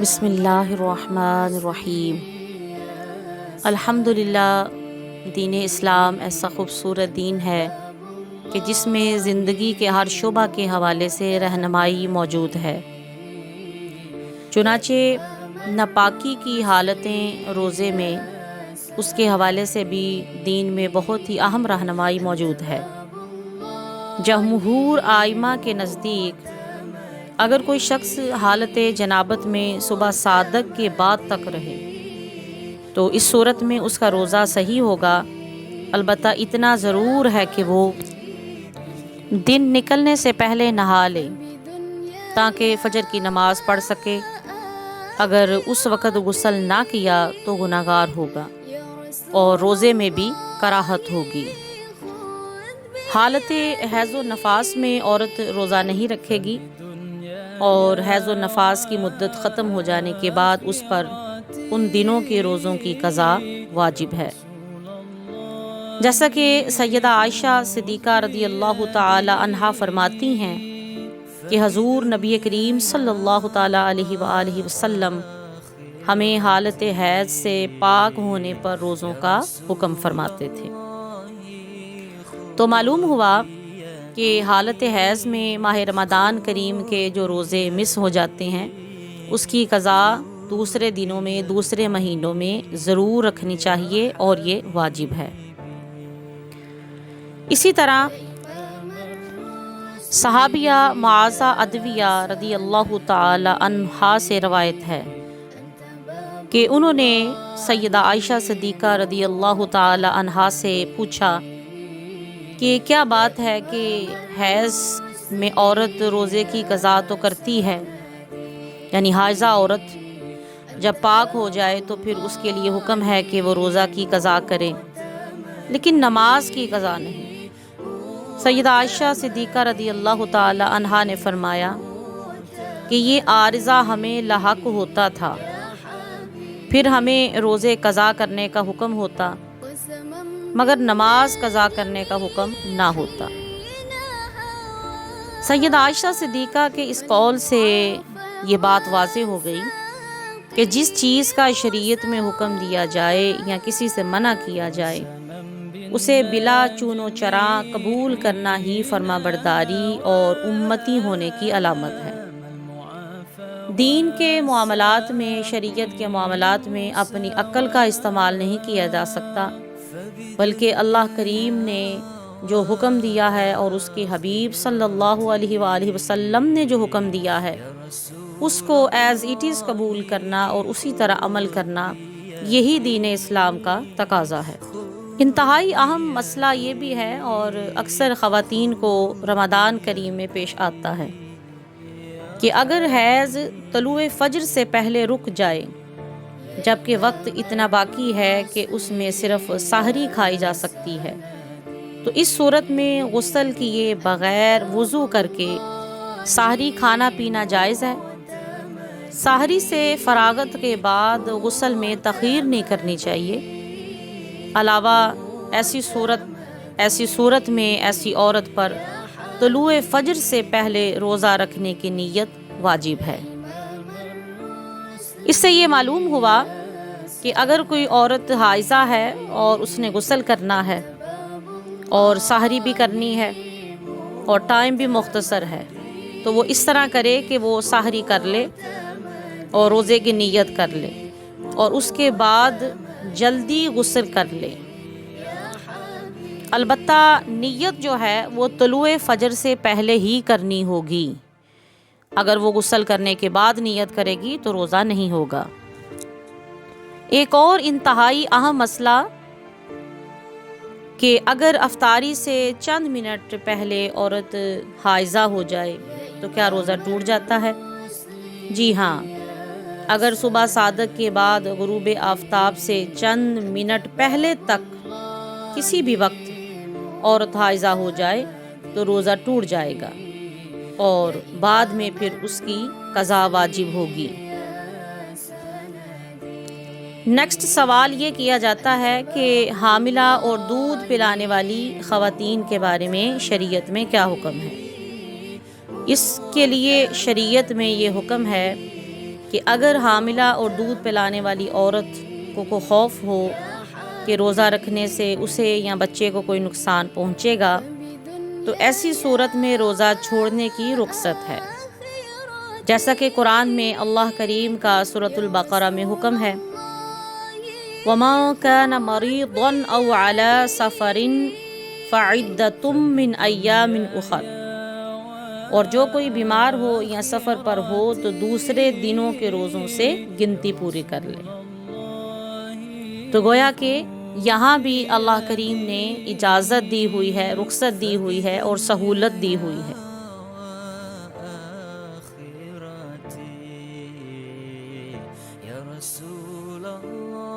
بسم اللہ الرحمن الرحیم۔ الحمدللہ، دین اسلام ایسا خوبصورت دین ہے کہ جس میں زندگی کے ہر شعبہ کے حوالے سے رہنمائی موجود ہے۔ چنانچہ ناپاکی کی حالتیں روزے میں اس کے حوالے سے بھی دین میں بہت ہی اہم رہنمائی موجود ہے۔ جمہور ائمہ کے نزدیک اگر کوئی شخص حالت جنابت میں صبح صادق کے بعد تک رہے تو اس صورت میں اس کا روزہ صحیح ہوگا، البتہ اتنا ضرور ہے کہ وہ دن نکلنے سے پہلے نہا لے تاکہ فجر کی نماز پڑھ سکے۔ اگر اس وقت غسل نہ کیا تو گناہگار ہوگا اور روزے میں بھی کراہت ہوگی۔ حالت حیض و نفاس میں عورت روزہ نہیں رکھے گی اور حیض و نفاس کی مدت ختم ہو جانے کے بعد اس پر ان دنوں کے روزوں کی قضا واجب ہے۔ جیسا کہ سیدہ عائشہ صدیقہ رضی اللہ تعالی عنہا فرماتی ہیں کہ حضور نبی کریم صلی اللہ تعالی علیہ وآلہ وسلم ہمیں حالت حیض سے پاک ہونے پر روزوں کا حکم فرماتے تھے۔ تو معلوم ہوا کہ حالت حیض میں ماہ رمضان کریم کے جو روزے مس ہو جاتے ہیں اس کی قضا دوسرے دنوں میں دوسرے مہینوں میں ضرور رکھنی چاہیے اور یہ واجب ہے۔ اسی طرح صحابیہ معاذہ عدویہ رضی اللہ تعالی عنہا سے روایت ہے کہ انہوں نے سیدہ عائشہ صدیقہ رضی اللہ تعالی عنہا سے پوچھا کہ کیا بات ہے کہ حیض میں عورت روزے کی قضا تو کرتی ہے، یعنی حائضہ عورت جب پاک ہو جائے تو پھر اس کے لیے حکم ہے کہ وہ روزہ کی قضا کرے، لیکن نماز کی قضا نہیں۔ سیدہ عائشہ صدیقہ رضی اللہ تعالی عنہا نے فرمایا کہ یہ عارضہ ہمیں لاحق ہوتا تھا، پھر ہمیں روزے قضا کرنے کا حکم ہوتا مگر نماز قضا کرنے کا حکم نہ ہوتا۔ سیدہ عائشہ صدیقہ کے اس قول سے یہ بات واضح ہو گئی کہ جس چیز کا شریعت میں حکم دیا جائے یا کسی سے منع کیا جائے اسے بلا چون و چراں قبول کرنا ہی فرما برداری اور امتی ہونے کی علامت ہے۔ دین کے معاملات میں، شریعت کے معاملات میں اپنی عقل کا استعمال نہیں کیا جا سکتا، بلکہ اللہ کریم نے جو حکم دیا ہے اور اس کے حبیب صلی اللہ علیہ وآلہ وسلم نے جو حکم دیا ہے اس کو ایز اٹ از قبول کرنا اور اسی طرح عمل کرنا، یہی دین اسلام کا تقاضا ہے۔ انتہائی اہم مسئلہ یہ بھی ہے اور اکثر خواتین کو رمضان کریم میں پیش آتا ہے کہ اگر حیض طلوع فجر سے پہلے رک جائے جبکہ وقت اتنا باقی ہے کہ اس میں صرف سحری کھائی جا سکتی ہے تو اس صورت میں غسل کیے بغیر وضو کر کے سحری کھانا پینا جائز ہے۔ سحری سے فراغت کے بعد غسل میں تاخیر نہیں کرنی چاہیے۔ علاوہ ایسی صورت میں ایسی عورت پر طلوع فجر سے پہلے روزہ رکھنے کی نیت واجب ہے۔ اس سے یہ معلوم ہوا کہ اگر کوئی عورت حائضہ ہے اور اس نے غسل کرنا ہے اور سحری بھی کرنی ہے اور ٹائم بھی مختصر ہے تو وہ اس طرح کرے کہ وہ سحری کر لے اور روزے کی نیت کر لے اور اس کے بعد جلدی غسل کر لے۔ البتہ نیت جو ہے وہ طلوع فجر سے پہلے ہی کرنی ہوگی۔ اگر وہ غسل کرنے کے بعد نیت کرے گی تو روزہ نہیں ہوگا۔ ایک اور انتہائی اہم مسئلہ کہ اگر افطاری سے چند منٹ پہلے عورت حائضہ ہو جائے تو کیا روزہ ٹوٹ جاتا ہے؟ جی ہاں، اگر صبح صادق کے بعد غروب آفتاب سے چند منٹ پہلے تک کسی بھی وقت عورت حائضہ ہو جائے تو روزہ ٹوٹ جائے گا اور بعد میں پھر اس کی قضا واجب ہوگی۔ نیکسٹ سوال یہ کیا جاتا ہے کہ حاملہ اور دودھ پلانے والی خواتین کے بارے میں شریعت میں کیا حکم ہے؟ اس کے لیے شریعت میں یہ حکم ہے کہ اگر حاملہ اور دودھ پلانے والی عورت کو خوف ہو کہ روزہ رکھنے سے اسے یا بچے کو کوئی نقصان پہنچے گا تو ایسی صورت میں روزہ چھوڑنے کی رخصت ہے، جیسا کہ قرآن میں اللہ کریم کا سورۃ البقرہ میں حکم ہے، وَمَن كَانَ مَرِيضًا أَوْ عَلَى سَفَرٍ فَعِدَّةٌ مِّنْ أَيَّامٍ أُخَرَ، اور جو کوئی بیمار ہو یا سفر پر ہو تو دوسرے دنوں کے روزوں سے گنتی پوری کر لے۔ تو گویا کہ یہاں بھی اللہ کریم نے اجازت دی ہوئی ہے، رخصت دی ہوئی ہے اور سہولت دی ہوئی ہے۔ یا رسول اللہ